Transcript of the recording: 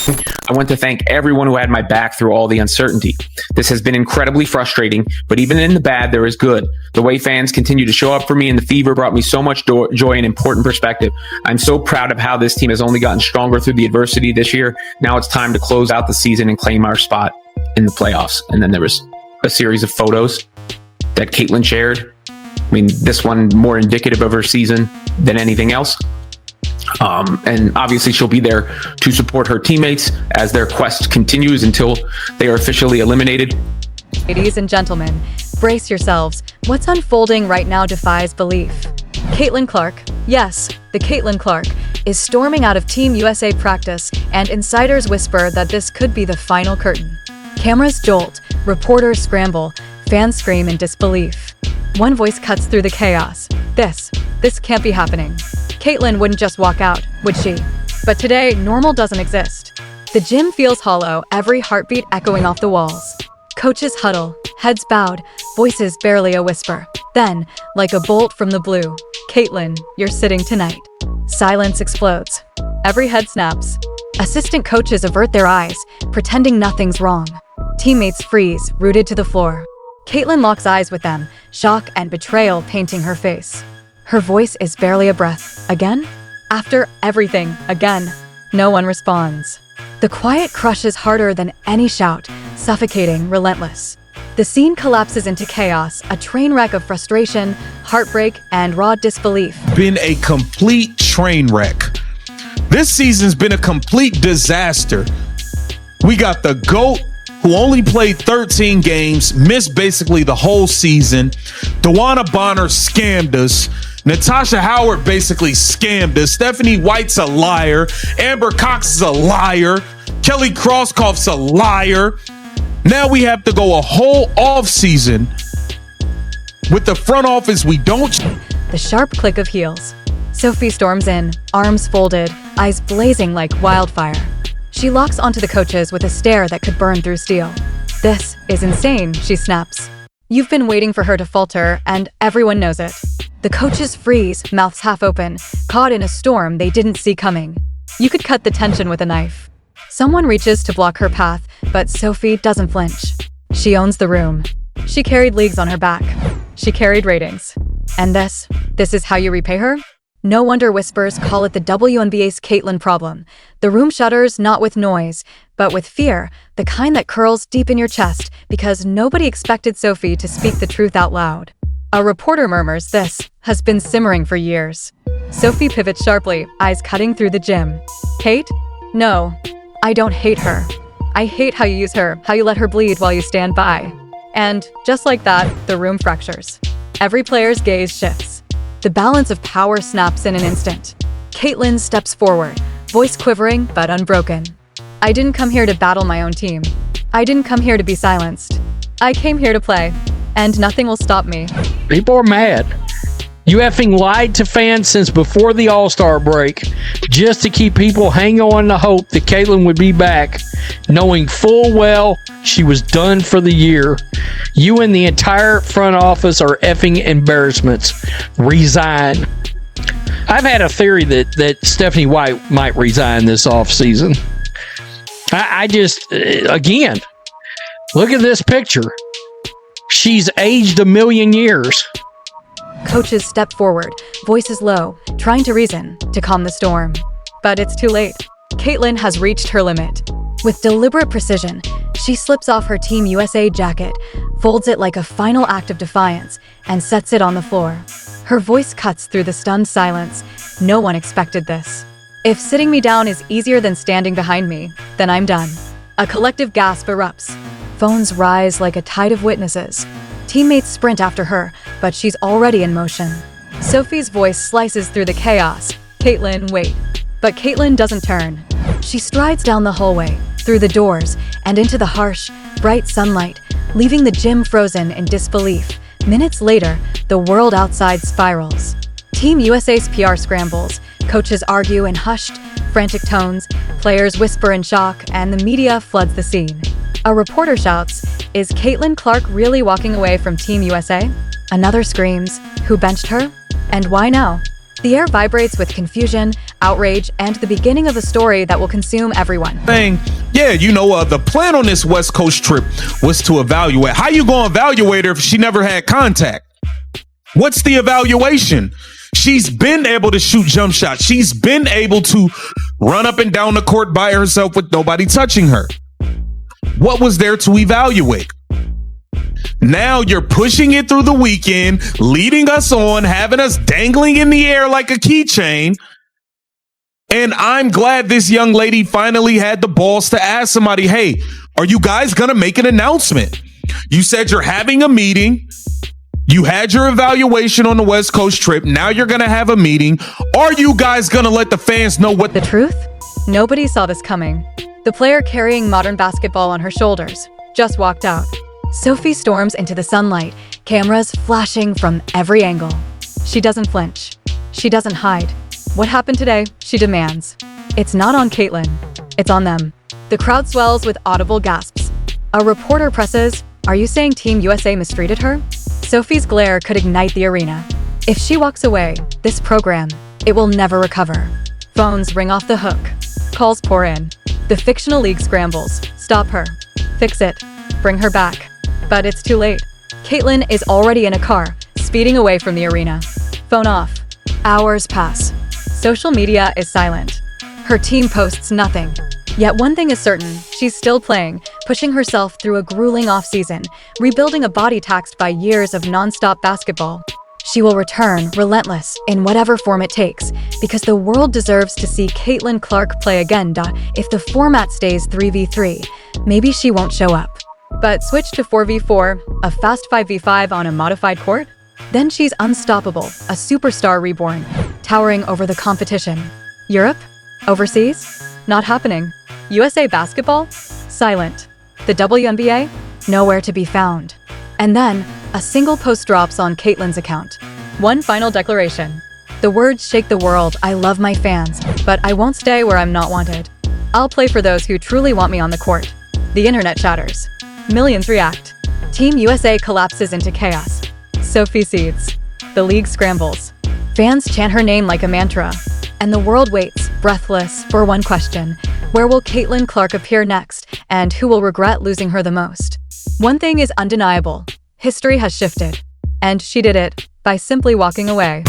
I want to thank everyone who had my back through all the uncertainty. This has been incredibly frustrating, but even in the bad, there is good. The way fans continue to show up for me in the fever brought me so much joy and important perspective. I'm so proud of how this team has only gotten stronger through the adversity this year. Now it's time to close out the season and claim our spot in the playoffs. And then there was a series of photos that Caitlin shared. I mean, this one more indicative of her season than anything else. And obviously she'll be there to support her teammates as their quest continues until they are officially eliminated. Ladies and gentlemen, brace yourselves. What's unfolding right now defies belief. Caitlin Clark, yes, the Caitlin Clark, is storming out of Team USA practice, and insiders whisper that this could be the final curtain. Cameras jolt, reporters scramble, fans scream in disbelief. One voice cuts through the chaos. This can't be happening. Caitlin wouldn't just walk out, would she? But today, normal doesn't exist. The gym feels hollow, every heartbeat echoing off the walls. Coaches huddle, heads bowed, voices barely a whisper. Then, like a bolt from the blue, Caitlin, you're sitting tonight. Silence explodes. Every head snaps. Assistant coaches avert their eyes, pretending nothing's wrong. Teammates freeze, rooted to the floor. Caitlin locks eyes with them, shock and betrayal painting her face. Her voice is barely a breath. Again? After everything, again. No one responds. The quiet crushes harder than any shout, suffocating, relentless. The scene collapses into chaos, a train wreck of frustration, heartbreak, and raw disbelief. Been a complete train wreck. This season's been a complete disaster. We got the GOAT, who only played 13 games, missed basically the whole season. Dewana Bonner scammed us. Natasha Howard basically scammed us. Stephanie White's a liar. Amber Cox is a liar. Kelly Krauskopf's a liar. Now we have to go a whole off season with the front office we don't. The sharp click of heels. Sophie storms in, arms folded, eyes blazing like wildfire. She locks onto the coaches with a stare that could burn through steel. This is insane, she snaps. You've been waiting for her to falter, and everyone knows it. The coaches freeze, mouths half open, caught in a storm they didn't see coming. You could cut the tension with a knife. Someone reaches to block her path, but Sophie doesn't flinch. She owns the room. She carried leagues on her back. She carried ratings. And this is how you repay her? No wonder whispers call it the WNBA's Caitlin problem. The room shudders not with noise, but with fear, the kind that curls deep in your chest because nobody expected Sophie to speak the truth out loud. A reporter murmurs this has been simmering for years. Sophie pivots sharply, eyes cutting through the gym. Hate? No, I don't hate her. I hate how you use her, how you let her bleed while you stand by. And just like that, the room fractures. Every player's gaze shifts. The balance of power snaps in an instant. Caitlin steps forward, voice quivering but unbroken. I didn't come here to battle my own team. I didn't come here to be silenced. I came here to play, and nothing will stop me. People are mad. You effing lied to fans since before the All-Star break just to keep people hanging on to hope that Caitlin would be back, knowing full well she was done for the year. You and the entire front office are effing embarrassments. Resign. I've had a theory that Stephanie White might resign this offseason. I just, again, look at this picture. She's aged a million years. Coaches step forward, voices low, trying to reason, to calm the storm. But it's too late. Caitlin has reached her limit. With deliberate precision, she slips off her Team USA jacket, folds it like a final act of defiance, and sets it on the floor. Her voice cuts through the stunned silence. No one expected this. If sitting me down is easier than standing behind me, then I'm done. A collective gasp erupts. Phones rise like a tide of witnesses. Teammates sprint after her, but she's already in motion. Sophie's voice slices through the chaos. Caitlin, wait. But Caitlin doesn't turn. She strides down the hallway, through the doors, and into the harsh, bright sunlight, leaving the gym frozen in disbelief. Minutes later, the world outside spirals. Team USA's PR scrambles. Coaches argue in hushed, frantic tones. Players whisper in shock, and the media floods the scene. A reporter shouts, "Is Caitlin Clark really walking away from Team USA?" Another screams, "Who benched her? And why now?" The air vibrates with confusion, outrage, and the beginning of a story that will consume everyone. Thing, yeah, the plan on this West Coast trip was to evaluate. How you gonna evaluate her if she never had contact? What's the evaluation? She's been able to shoot jump shots. She's been able to run up and down the court by herself with nobody touching her. What was there to evaluate? Now you're pushing it through the weekend, leading us on, having us dangling in the air like a keychain. And I'm glad this young lady finally had the balls to ask somebody, hey, are you guys going to make an announcement? You said you're having a meeting. You had your evaluation on the West Coast trip. Now you're going to have a meeting. Are you guys going to let the fans know what the truth? Nobody saw this coming. The player carrying modern basketball on her shoulders just walked out. Sophie storms into the sunlight, cameras flashing from every angle. She doesn't flinch. She doesn't hide. What happened today? She demands. It's not on Caitlyn. It's on them. The crowd swells with audible gasps. A reporter presses, "Are you saying Team USA mistreated her?" Sophie's glare could ignite the arena. If she walks away, this program, it will never recover. Phones ring off the hook. Calls pour in. The fictional league scrambles. Stop her. Fix it. Bring her back. But it's too late. Caitlyn is already in a car, speeding away from the arena. Phone off. Hours pass. Social media is silent. Her team posts nothing. Yet one thing is certain, she's still playing, pushing herself through a grueling off-season, rebuilding a body taxed by years of non-stop basketball. She will return, relentless, in whatever form it takes, because the world deserves to see Caitlyn Clark play again. If the format stays 3v3, maybe she won't show up. But switch to 4v4, a fast 5v5 on a modified court? Then she's unstoppable, a superstar reborn, towering over the competition. Europe? Overseas? Not happening. USA basketball? Silent. The WNBA? Nowhere to be found. And then, a single post drops on Caitlyn's account. One final declaration. The words shake the world. I love my fans, but I won't stay where I'm not wanted. I'll play for those who truly want me on the court. The internet shatters. Millions react. Team USA collapses into chaos. Sophie cedes. The league scrambles. Fans chant her name like a mantra. And the world waits, breathless, for one question. Where will Caitlyn Clark appear next, and who will regret losing her the most? One thing is undeniable. History has shifted. And she did it by simply walking away.